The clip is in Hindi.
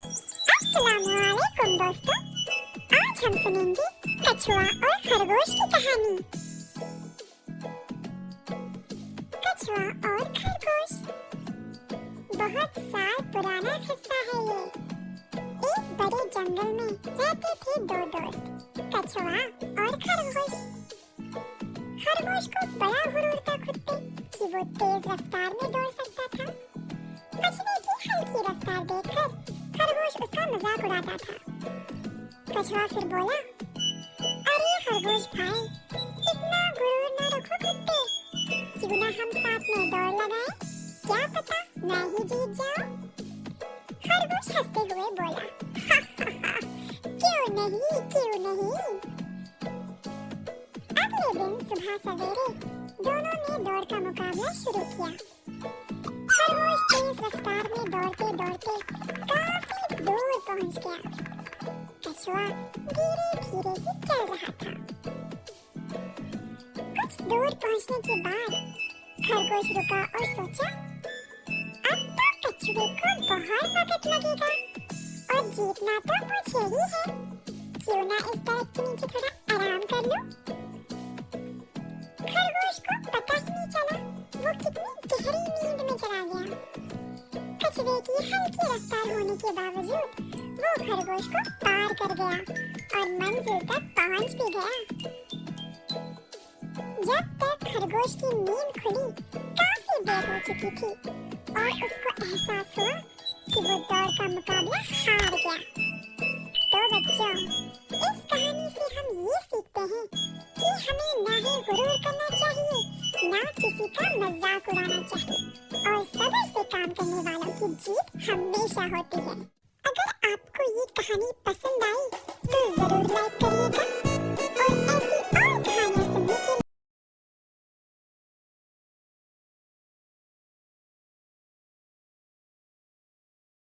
अस्सलामुअलैकुम दोस्तों, आज हम सुनेंगे कछुआ और खरगोश की कहानी। कछुआ और खरगोश। बहुत साल पुराना किस्सा है ये। एक बड़े जंगल में रहते थे दो दोस्त, कछुआ और खरगोश। खरगोश को बड़ा गुरूर था खुद पे कि वो तेज रफ्तार में दौड़ सकता था। कछुए की हल्की रफ्तार देखकर खरगोश उसका मजाक उड़ाता था। कछुआ फिर बोला, अरे खरगोश भाई, इतना गुरूर न रखो खुद पे। क्यों ना हम साथ में दौड़ लगाएं? क्या पता मैं ही जीत जाऊं। खरगोश हंसते हुए बोला, क्यों नहीं, क्यों नहीं। अगले दिन सुबह सवेरे दोनों ने दौड़ का मुकाबला शुरू किया। खरगोश तेज रफ्तार में दौड़ते दौड़ते काफी दूर पहुंच गया। कछुआ धीरे धीरे ही चल रहा था। कुछ दूर पहुंचने के बाद खरगोश रुका और सोचा, अब तो कछुए को बहुत वक्त लगेगा और जीतना तो मुझे ही है। क्यों ना इस दरख्त के नीचे थोड़ा आराम कर लूं। खरगोश को पता ही नहीं चला वो कितनी गहरी नींद में चला गया। कछुए की हल्की रफ्तार होने के बावजूद वो खरगोश को पार कर गया और मंजिल तक पहुंच भी गया। जब तक खरगोश की नींद खुली काफी देर हो चुकी थी और उसको एहसास हुआ कि वो दौड़ का मुकाबला हार गया। तो बच्चों, इस कहानी से हम ये सीखते हैं कि हमें ना ही गुरूर करना चाहिए, ना किसी का मजाक उड़ाना चाहिए और सब्र से काम करने वालों की जीत हमेशा होती है। अगर आपको ये कहानी पसंद आई तो जरूर लाइक करिएगा